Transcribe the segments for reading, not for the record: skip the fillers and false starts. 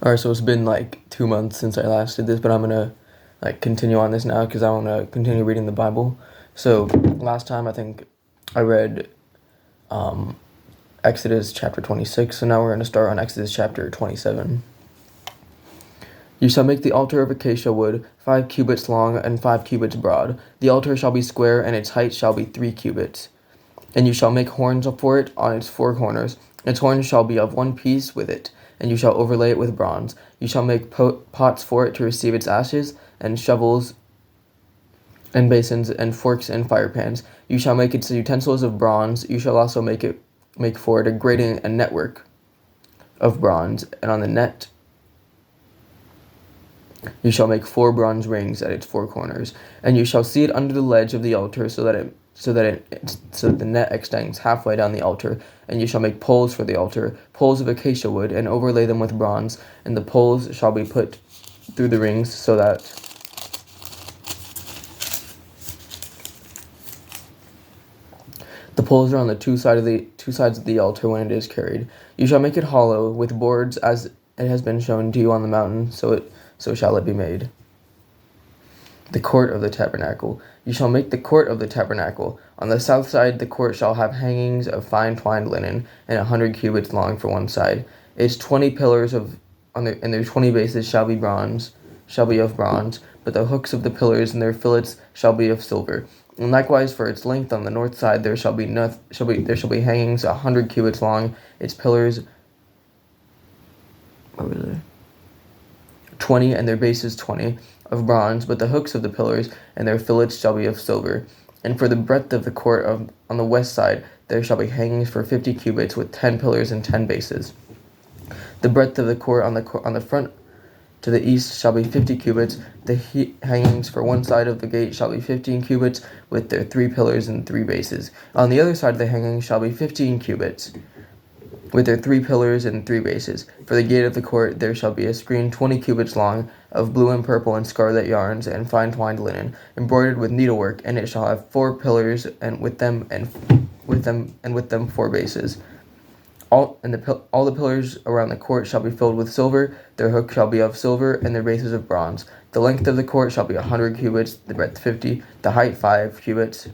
Alright, so it's been like 2 months since I last did this, but I'm gonna continue on this now because I want to continue reading the Bible. So last time I think I read Exodus chapter 26, so now we're gonna start on Exodus chapter 27. You shall make the altar of acacia wood, 5 cubits long and 5 cubits broad. The altar shall be square, and its height shall be 3 cubits. And you shall make horns for it on its 4 corners. Its horns shall be of one piece with it, and you shall overlay it with bronze. You shall make pots for it to receive its ashes, and shovels and basins and forks and firepans. You shall make its utensils of bronze. You shall also make for it a grating and network of bronze, and on the net you shall make 4 bronze rings at its 4 corners, and you shall see it under the ledge of the altar, so that the net extends halfway down the altar. And you shall make poles for the altar, poles of acacia wood, and overlay them with bronze. And the poles shall be put through the rings, so that the poles are on the two sides of the altar when it is carried. You shall make it hollow with boards, as it has been shown to you on the mountain, so shall it be made. The court of the tabernacle. You shall make the court of the tabernacle. On the south side the court shall have hangings of fine twined linen, and 100 cubits long for one side. Its 20 pillars and their 20 bases shall be of bronze, but the hooks of the pillars and their fillets shall be of silver. And likewise for its length on the north side there shall be hangings 100 cubits long. Its pillars 20, and their bases 20, of bronze, but the hooks of the pillars and their fillets shall be of silver. And for the breadth of the court on the west side there shall be hangings for 50 cubits, with 10 pillars and 10 bases. The breadth of the court on the front to the east shall be 50 cubits. The hangings for one side of the gate shall be 15 cubits, with their 3 pillars and 3 bases. On the other side of the hangings shall be 15 cubits, with their 3 pillars and 3 bases. For the gate of the court there shall be a screen 20 cubits long, of blue and purple and scarlet yarns and fine twined linen, embroidered with needlework, and it shall have 4 pillars, and with them 4 bases. All the pillars around the court shall be filled with silver. Their hooks shall be of silver, and their bases of bronze. The length of the court shall be 100 cubits, the breadth 50, the height 5 cubits,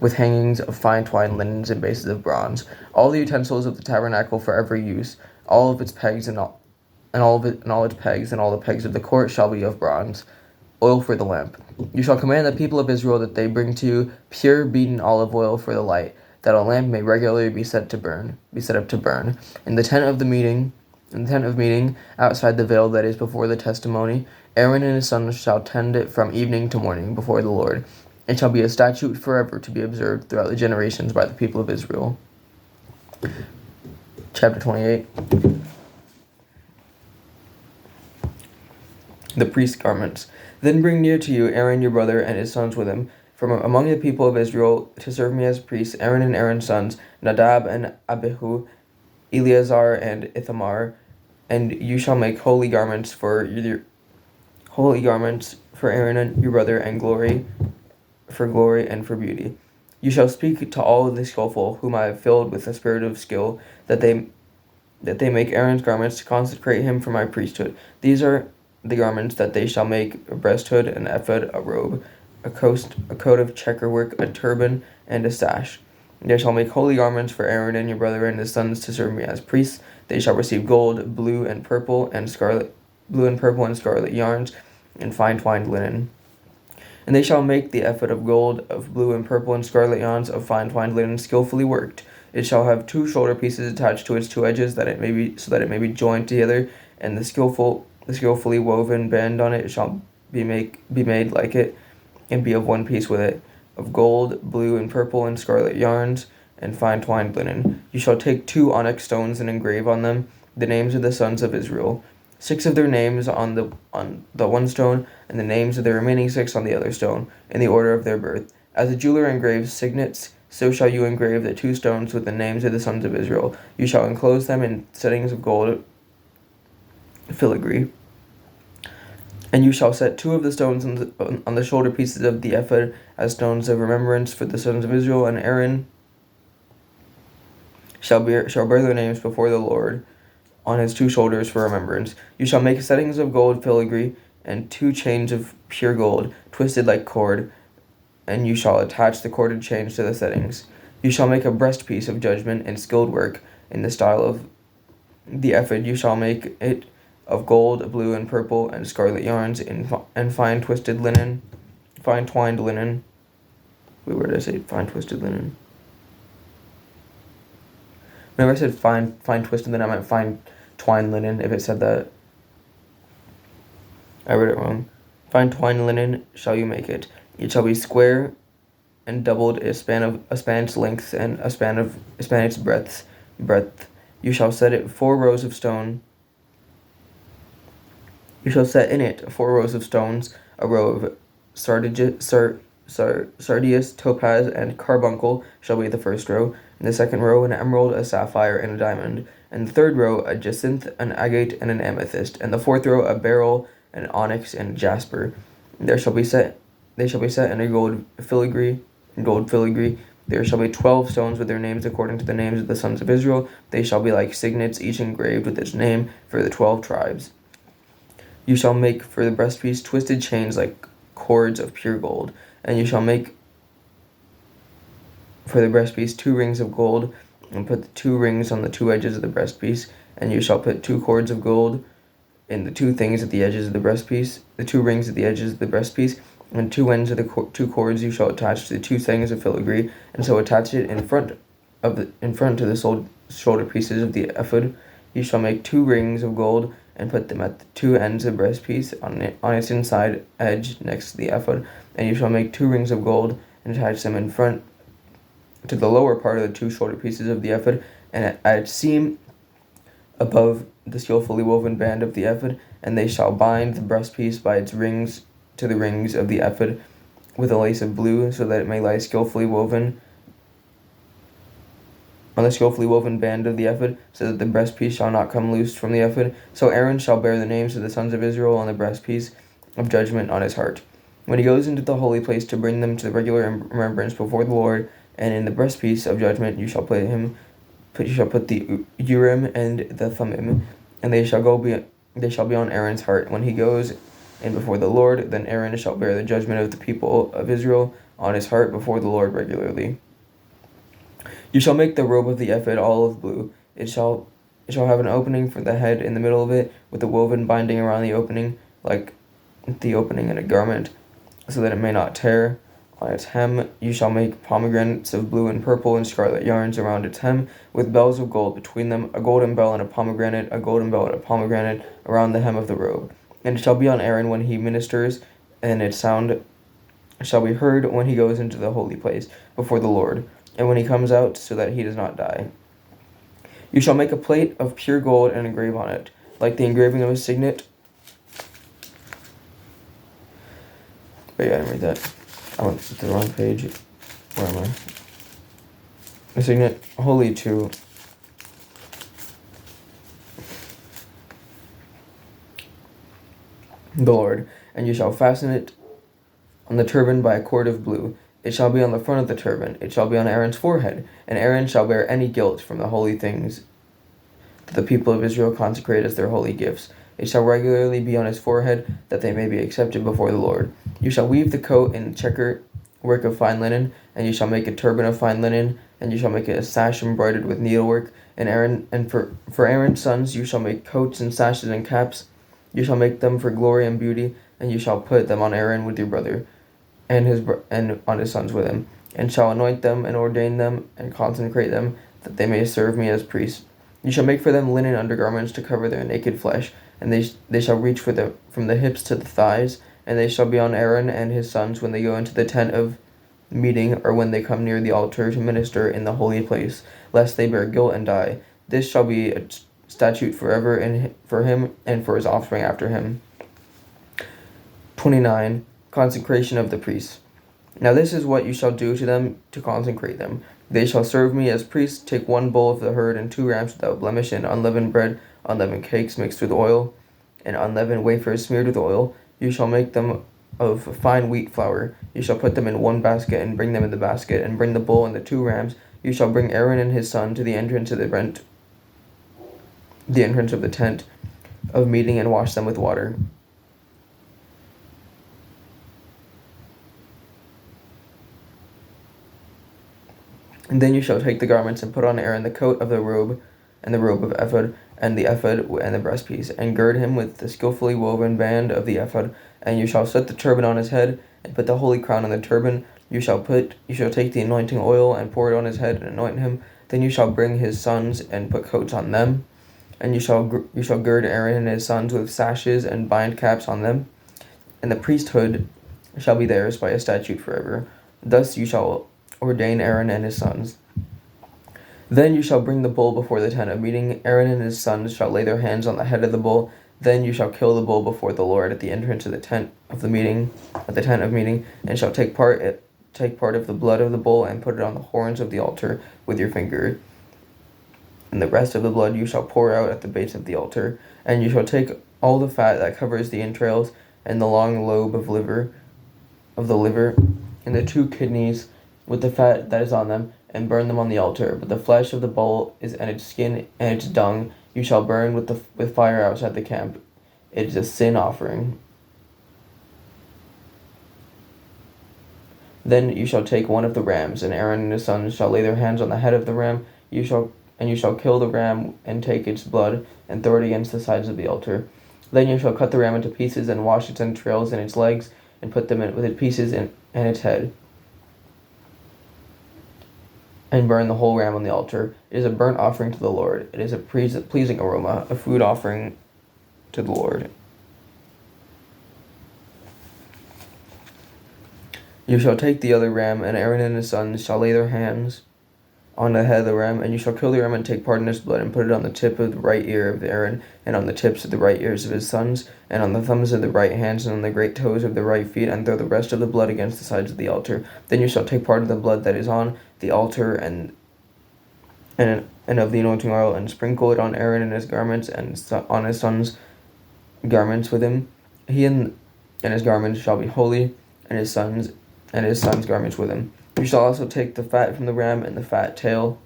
with hangings of fine twined linens and bases of bronze. All the utensils of the tabernacle for every use, all of its pegs and all its pegs, and all the pegs of the court shall be of bronze. Oil for the lamp. You shall command the people of Israel that they bring to you pure beaten olive oil for the light, that a lamp may regularly be set up to burn. In the tent of meeting, outside the veil that is before the testimony, Aaron and his sons shall tend it from evening to morning before the Lord. It shall be a statute forever to be observed throughout the generations by the people of Israel. Chapter 28. The priest's garments. Then bring near to you Aaron your brother and his sons with him, from among the people of Israel, to serve me as priests, Aaron and Aaron's sons, Nadab and Abihu, Eleazar and Ithamar. And you shall make holy garments for Aaron and your brother, and glory and for beauty. You shall speak to all the skillful, whom I have filled with the spirit of skill, that they make Aaron's garments to consecrate him for my priesthood. These are the garments that they shall make: a breasthood, an ephod, a robe, a coat of checkerwork, a turban, and a sash. They shall make holy garments for Aaron and your brother and his sons to serve me as priests. They shall receive gold, blue and purple and scarlet yarns, and fine twined linen. And they shall make the ephod of gold, of blue and purple and scarlet yarns, of fine twined linen, skillfully worked. It shall have 2 shoulder pieces attached to its 2 edges, so that it may be joined together, and the skillfully woven band on it shall be made like it, and be of one piece with it, of gold, blue and purple and scarlet yarns, and fine twined linen. You shall take 2 onyx stones and engrave on them the names of the sons of Israel, 6 of their names on the one stone, and the names of the remaining 6 on the other stone, in the order of their birth. As a jeweler engraves signets, so shall you engrave the 2 stones with the names of the sons of Israel. You shall enclose them in settings of gold filigree. And you shall set 2 of the stones on the shoulder pieces of the ephod as stones of remembrance for the sons of Israel, and Aaron shall bear their names before the Lord on his 2 shoulders for remembrance. You shall make settings of gold filigree and 2 chains of pure gold, twisted like cord, and you shall attach the corded chains to the settings. You shall make a breastpiece of judgment and skilled work in the style of the ephod. You shall make it of gold, blue, and purple, and scarlet yarns, and fine twined linen. Wait, where did I say fine twisted linen? Whenever I said fine twisted linen, I meant fine twined linen. If it said that, I read it wrong. Fine twined linen shall you make it. It shall be square and doubled a span its length and a span its breadth. You shall set it 4 rows of stone. You shall set in it 4 rows of stones, a row of sardius, topaz, and carbuncle shall be the first row. In the second row, an emerald, a sapphire, and a diamond. And the third row, a jacinth, an agate, and an amethyst. And the fourth row, a beryl, an onyx, and jasper. They shall be set in a gold filigree. There shall be 12 stones with their names according to the names of the sons of Israel. They shall be like signets, each engraved with its name for the 12 tribes. You shall make for the breastpiece twisted chains like cords of pure gold, and you shall make for the breastpiece 2 rings of gold, and put the 2 rings on the 2 edges of the breastpiece, and you shall put 2 cords of gold in the 2 things at the edges of the breastpiece, the 2 rings at the edges of the breastpiece, and 2 ends of the 2 cords you shall attach to the 2 things of filigree, and so attach it in front to the shoulder pieces of the ephod. You shall make 2 rings of gold, and put them at the 2 ends of the breastpiece on its inside edge next to the ephod. And you shall make 2 rings of gold, and attach them in front to the lower part of the 2 shoulder pieces of the ephod, and at its seam above the skillfully woven band of the ephod, and they shall bind the breastpiece by its rings to the rings of the ephod with a lace of blue, so that it may lie skillfully woven on the skillfully woven band of the ephod, so that the breastpiece shall not come loose from the ephod. So Aaron shall bear the names of the sons of Israel on the breastpiece of judgment on his heart. When he goes into the holy place to bring them to the regular remembrance before the Lord, and in the breastpiece of judgment you shall put the Urim and the Thummim, and they shall be on Aaron's heart when he goes in before the Lord. Then Aaron shall bear the judgment of the people of Israel on his heart before the Lord regularly. You shall make the robe of the ephod olive blue. It shall have an opening for the head in the middle of it, with a woven binding around the opening, like the opening in a garment, so that it may not tear. On its hem you shall make pomegranates of blue and purple and scarlet yarns around its hem, with bells of gold between them, a golden bell and a pomegranate around the hem of the robe. And it shall be on Aaron when he ministers, and its sound shall be heard when he goes into the holy place before the Lord, and when he comes out, so that he does not die. You shall make a plate of pure gold and engrave on it, like the engraving of a signet. Wait, I didn't read that. I went to the wrong page. Where am I? A signet, holy to the Lord, and you shall fasten it on the turban by a cord of blue. It shall be on the front of the turban. It shall be on Aaron's forehead, and Aaron shall bear any guilt from the holy things that the people of Israel consecrate as their holy gifts. It shall regularly be on his forehead, that they may be accepted before the Lord. You shall weave the coat in checker work of fine linen, and you shall make a turban of fine linen, and you shall make a sash embroidered with needlework. And for Aaron's sons you shall make coats and sashes and caps. You shall make them for glory and beauty, and you shall put them on Aaron with your brother, and on his sons with him, and shall anoint them and ordain them and consecrate them, that they may serve me as priests. You shall make for them linen undergarments to cover their naked flesh, and they shall reach from the hips to the thighs, and they shall be on Aaron and his sons when they go into the tent of meeting, or when they come near the altar to minister in the holy place, lest they bear guilt and die. This shall be a statute forever for him and for his offspring after him. 29. Consecration of the priests. Now this is what you shall do to them to consecrate them. They shall serve me as priests. Take 1 bull of the herd and 2 rams without blemish, and unleavened bread, unleavened cakes mixed with oil, and unleavened wafers smeared with oil. You shall make them of fine wheat flour. You shall put them in 1 basket, and bring them in the basket, and bring the bull and the 2 rams. You shall bring Aaron and his son to the entrance of the the entrance of the tent of meeting, and wash them with water. And then you shall take the garments and put on Aaron the coat of the robe, and the robe of ephod, and the ephod and the breastpiece, and gird him with the skillfully woven band of the ephod. And you shall set the turban on his head, and put the holy crown on the turban. You shall take the anointing oil and pour it on his head and anoint him. Then you shall bring his sons and put coats on them. And you shall gird Aaron and his sons with sashes and bind caps on them. And the priesthood shall be theirs by a statute forever. Thus you shall ordain Aaron and his sons. Then you shall bring the bull before the tent of meeting. Aaron and his sons shall lay their hands on the head of the bull. Then you shall kill the bull before the Lord at the entrance of the tent of meeting, and shall take part of the blood of the bull and put it on the horns of the altar with your finger. And the rest of the blood you shall pour out at the base of the altar. And you shall take all the fat that covers the entrails, and the long lobe of the liver, and the 2 kidneys with the fat that is on them, and burn them on the altar. But the flesh of the bull and its skin and its dung you shall burn with fire outside the camp. It is a sin offering. Then you shall take one of the rams, and Aaron and his sons shall lay their hands on the head of the ram. You shall kill the ram and take its blood and throw it against the sides of the altar. Then you shall cut the ram into pieces and wash its entrails and its legs and put them with its pieces and its head, and burn the whole ram on the altar. It is a burnt offering to the Lord. It is a pleasing aroma, a food offering to the Lord. You shall take the other ram, and Aaron and his sons shall lay their hands on the head of the ram, and you shall kill the ram and take part in his blood, and put it on the tip of the right ear of Aaron, and on the tips of the right ears of his sons, and on the thumbs of the right hands, and on the great toes of the right feet, and throw the rest of the blood against the sides of the altar. Then you shall take part of the blood that is on the altar and of the anointing oil, and sprinkle it on Aaron and his garments, and on his sons' garments with him. He and his garments shall be holy, and his sons' garments with him. You shall also take the fat from the ram, and the fat tail,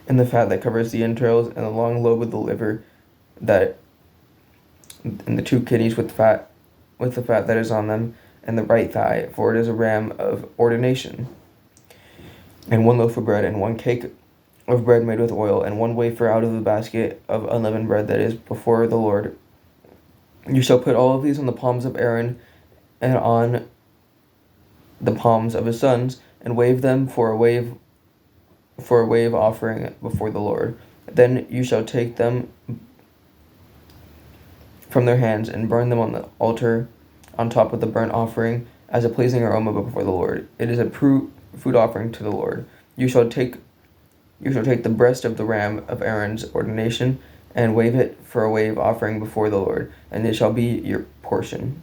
and the fat that covers the entrails, and the long lobe of the liver, and the 2 kidneys with the fat that is on them, and the right thigh, for it is a ram of ordination. And 1 loaf of bread, and 1 cake of bread made with oil, and 1 wafer out of the basket of unleavened bread that is before the Lord. You shall put all of these on the palms of Aaron, and on the palms of his sons, and wave them for a wave offering before the Lord. Then you shall take them from their hands and burn them on the altar on top of the burnt offering as a pleasing aroma before the Lord. It is a food offering to the Lord. You shall take the breast of the ram of Aaron's ordination and wave it for a wave offering before the Lord, and it shall be your portion.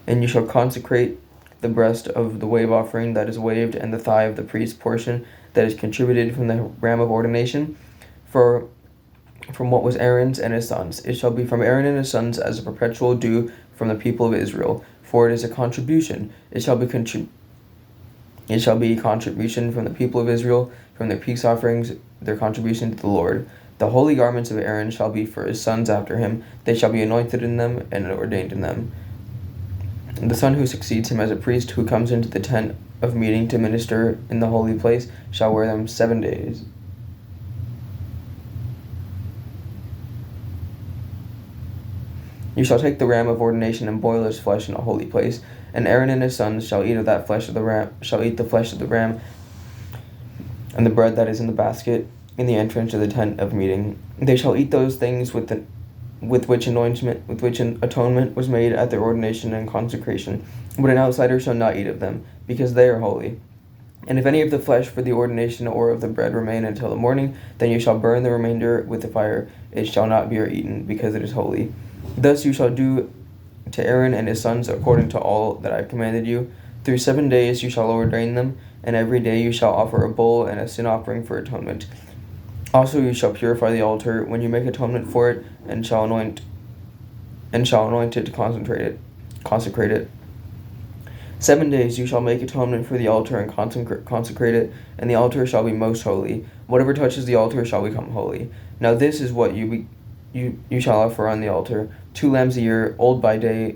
And you shall consecrate the breast of the wave offering that is waved, and the thigh of the priest's portion that is contributed from the ram of ordination, from what was Aaron's and his sons. It shall be from Aaron and his sons as a perpetual due from the people of Israel, for it is a contribution. It shall be contribution from the people of Israel, from their peace offerings, their contribution to the Lord. The holy garments of Aaron shall be for his sons after him. They shall be anointed in them and ordained in them. The son who succeeds him as a priest, who comes into the tent of meeting to minister in the holy place, shall wear them 7 days. You shall take the ram of ordination and boil his flesh in a holy place, and Aaron and his sons shall eat the flesh of the ram, and the bread that is in the basket in the entrance of the tent of meeting. They shall eat those things with which atonement was made at their ordination and consecration, but an outsider shall not eat of them, because they are holy. And if any of the flesh for the ordination or of the bread remain until the morning, then you shall burn the remainder with the fire. It shall not be eaten, because it is holy. Thus you shall do to Aaron and his sons according to all that I have commanded you. Through 7 days you shall ordain them, and every day you shall offer a bull and a sin offering for atonement. Also you shall purify the altar when you make atonement for it, and shall anoint it to consecrate it. 7 days you shall make atonement for the altar and consecrate it, and the altar shall be most holy. Whatever touches the altar shall become holy. Now this is what you shall offer on the altar: 2 lambs a year, old day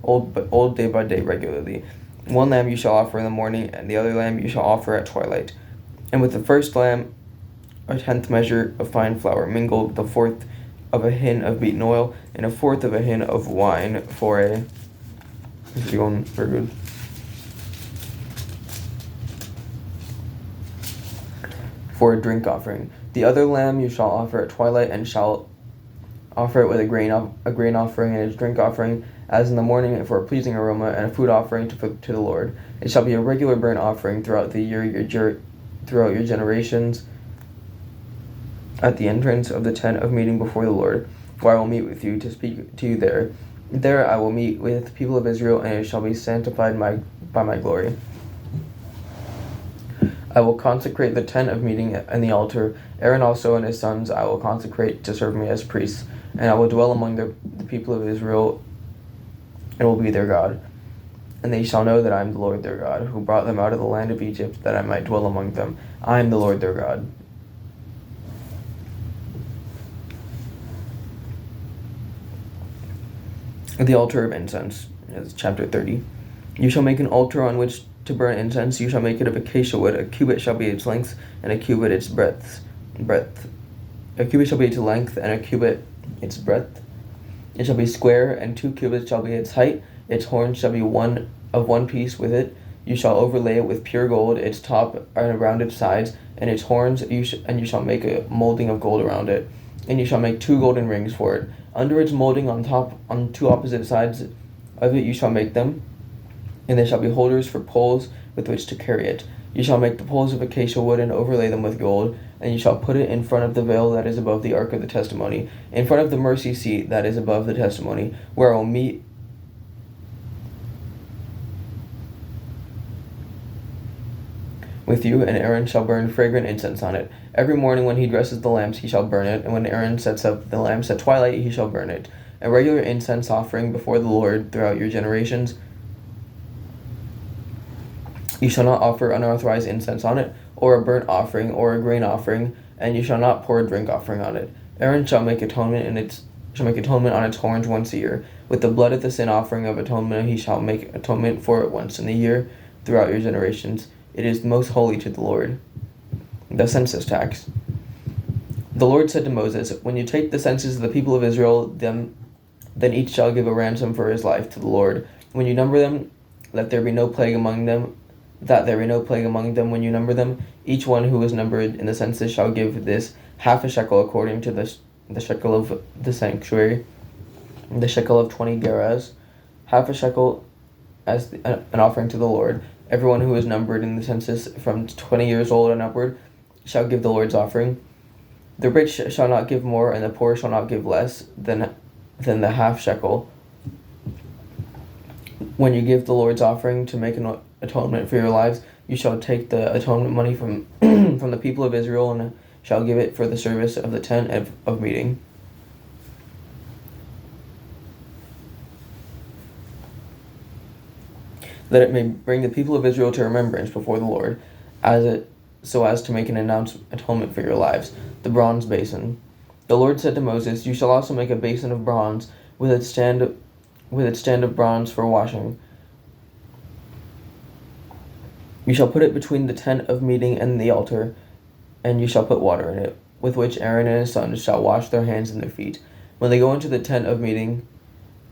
by day regularly. 1 lamb you shall offer in the morning, and the other lamb you shall offer at twilight. And with the first lamb, a 10th measure of fine flour, mingled with a 1/4 of a hin of beaten oil, and a 1/4 of a hin of wine for a. This is going very good. For a drink offering. The other lamb you shall offer at twilight, and shall offer it with a grain offering and a drink offering, as in the morning, for a pleasing aroma, and a food offering to the Lord. It shall be a regular burnt offering throughout the year, throughout your generations, at the entrance of the tent of meeting before the Lord. For I will meet with you to speak to you there. There I will meet with the people of Israel, and it shall be sanctified by my glory. I will consecrate the tent of meeting and the altar. Aaron also and his sons I will consecrate to serve me as priests, and I will dwell among the people of Israel, and will be their God. And they shall know that I am the Lord their God, who brought them out of the land of Egypt, that I might dwell among them. I am the Lord their God. The altar of incense is chapter 30. You shall make an altar on which to burn incense. You shall make it of acacia wood. A cubit shall be its length, and a cubit its breadth. A cubit shall be its length, and a cubit its breadth. It shall be square, and 2 cubits shall be its height. Its horns shall be one piece with it. You shall overlay it with pure gold, its top and around its sides, and its horns. You shall make a molding of gold around it, and you shall make 2 golden rings for it. Under its molding on 2 opposite sides of it you shall make them, and there shall be holders for poles with which to carry it. You shall make the poles of acacia wood and overlay them with gold, and you shall put it in front of the veil that is above the ark of the testimony, in front of the mercy seat that is above the testimony, where I will meet with you, and Aaron shall burn fragrant incense on it. Every morning when he dresses the lamps, he shall burn it, and when Aaron sets up the lamps at twilight, he shall burn it. A regular incense offering before the Lord throughout your generations. You shall not offer unauthorized incense on it, or a burnt offering, or a grain offering, and you shall not pour a drink offering on it. Aaron shall make atonement on its horns once a year. With the blood of the sin offering of atonement, he shall make atonement for it once in the year throughout your generations. It is most holy to the Lord. The census tax. The Lord said to Moses, when you take the census of the people of Israel, then each shall give a ransom for his life to the Lord. When you number them, that there be no plague among them when you number them. Each one who is numbered in the census shall give this half a shekel according to the shekel of the sanctuary, the shekel of 20 gerahs, half a shekel as an offering to the Lord. Everyone who is numbered in the census from 20 years old and upward shall give the Lord's offering. The rich shall not give more, and the poor shall not give less than the half shekel. When you give the Lord's offering to make an atonement for your lives, you shall take the atonement money from from the people of Israel, and shall give it for the service of the tent of meeting. That it may bring the people of Israel to remembrance before the Lord, so as to make an atonement for your lives. The bronze basin. The Lord said to Moses, you shall also make a basin of bronze with its stand of bronze for washing. You shall put it between the tent of meeting and the altar, and you shall put water in it, with which Aaron and his sons shall wash their hands and their feet. When they go into the tent of meeting,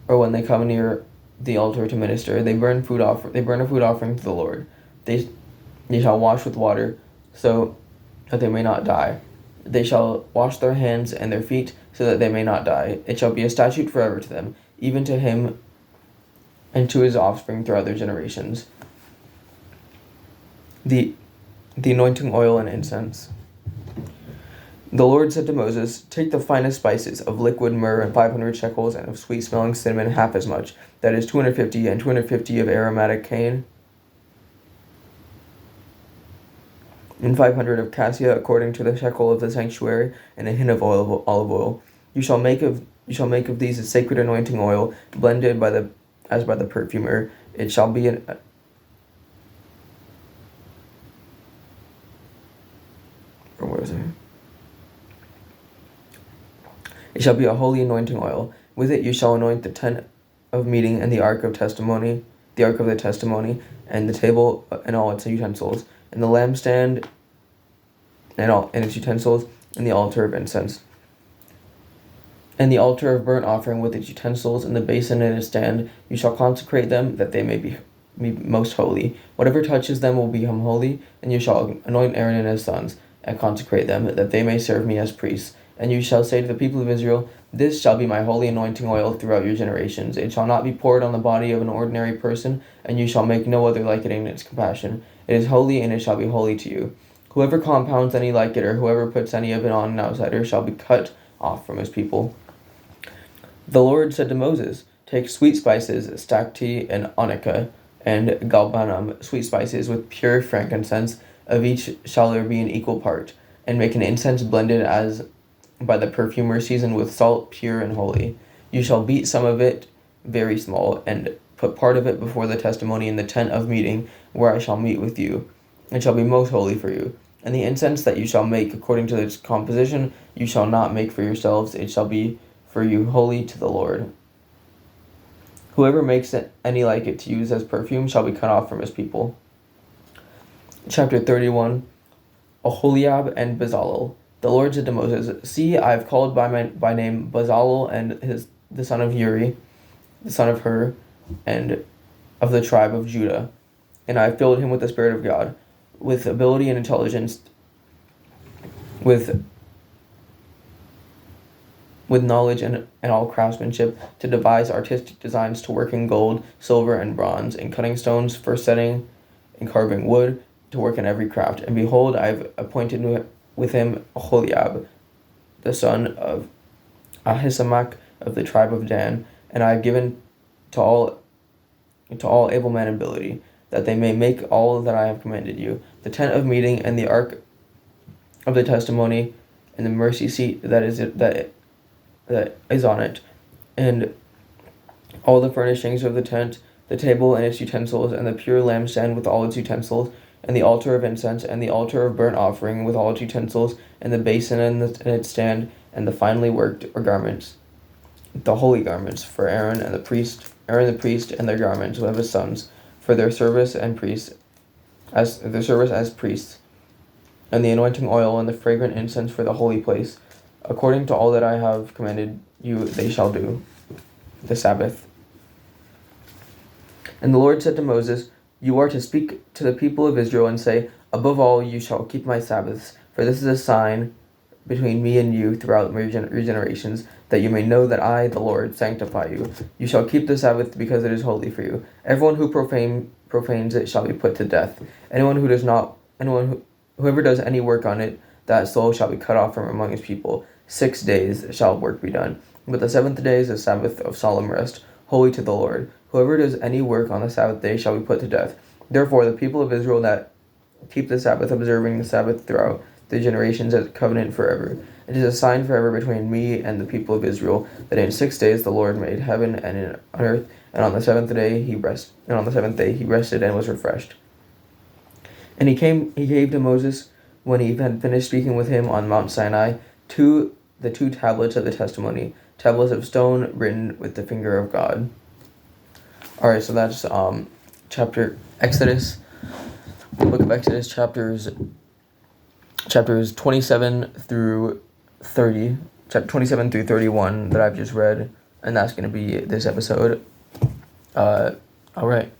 or when they come near the altar to minister, they burn a food offering to the Lord. They shall wash with water, so that they may not die. They shall wash their hands and their feet, so that they may not die. It shall be a statute forever to them, even to him and to his offspring throughout their generations. The anointing oil and incense. The Lord said to Moses, take the finest spices of liquid myrrh and 500 shekels, and of sweet-smelling cinnamon half as much, that is 250, and 250 of aromatic cane, and 500 of cassia according to the shekel of the sanctuary, and a hin of olive oil. You shall make of these a sacred anointing oil, blended by the perfumer. It shall be It shall be a holy anointing oil. With it you shall anoint the tent of meeting and the ark of testimony, the ark of the testimony, and the table and all its utensils, and the lampstand and all and its utensils, and the altar of incense, and the altar of burnt offering with its utensils, and the basin and its stand. You shall consecrate them, that they may be most holy. Whatever touches them will become holy, and you shall anoint Aaron and his sons, and consecrate them, that they may serve me as priests. And you shall say to the people of Israel, This shall be my holy anointing oil throughout your generations. It shall not be poured on the body of an ordinary person, and you shall make no other like it in its compassion. It is holy, and it shall be holy to you. Whoever compounds any like it, or whoever puts any of it on an outsider, shall be cut off from his people. The Lord said to Moses, Take sweet spices, stacte and onycha, and galbanum, sweet spices with pure frankincense, of each shall there be an equal part, and make an incense blended as by the perfumer, seasoned with salt, pure and holy. You shall beat some of it very small, and put part of it before the testimony in the tent of meeting, where I shall meet with you. It shall be most holy for you. And the incense that you shall make according to its composition, you shall not make for yourselves, it shall be for you holy to the Lord. Whoever makes any like it to use as perfume shall be cut off from his people. Chapter 31. Oholiab and Bezalel. The Lord said to Moses, See, I have called by name Bezalel and the son of Uri, the son of Hur, and of the tribe of Judah, and I have filled him with the Spirit of God, with ability and intelligence, with knowledge and all craftsmanship, to devise artistic designs, to work in gold, silver, and bronze, in cutting stones, for setting and carving wood, to work in every craft. And behold, I have appointed with him Oholiab, the son of Ahisamach of the tribe of Dan, and I have given to all able men ability, that they may make all that I have commanded you, the tent of meeting, and the ark of the testimony, and the mercy seat that is on it, and all the furnishings of the tent, the table and its utensils, and the pure lampstand with all its utensils, and the altar of incense, and the altar of burnt offering with all its utensils, and the basin and its stand, and the finely worked garments, the holy garments, for Aaron the priest, and their garments of his sons, for their service as priests, and the anointing oil and the fragrant incense for the holy place. According to all that I have commanded you, they shall do. The Sabbath. And the Lord said to Moses, You are to speak to the people of Israel and say, Above all, you shall keep my Sabbaths, for this is a sign between me and you throughout your generations, that you may know that I, the Lord, sanctify you. You shall keep the Sabbath because it is holy for you. Everyone who profanes it shall be put to death. Whoever does any work on it, that soul shall be cut off from among his people. 6 days shall work be done. But the seventh day is a Sabbath of solemn rest, holy to the Lord. Whoever does any work on the Sabbath day shall be put to death. Therefore the people of Israel that keep the Sabbath, observing the Sabbath throughout the generations as a covenant forever. It is a sign forever between me and the people of Israel, that in 6 days the Lord made heaven and earth, and on the seventh day he rested and was refreshed. And he gave to Moses, when he had finished speaking with him on Mount Sinai, the two tablets of the testimony, tablets of stone written with the finger of God. Alright, so that's chapter Exodus. The book of Exodus, chapters 27 through 30, chapter 27 through 31 that I've just read, and that's going to be this episode. Alright.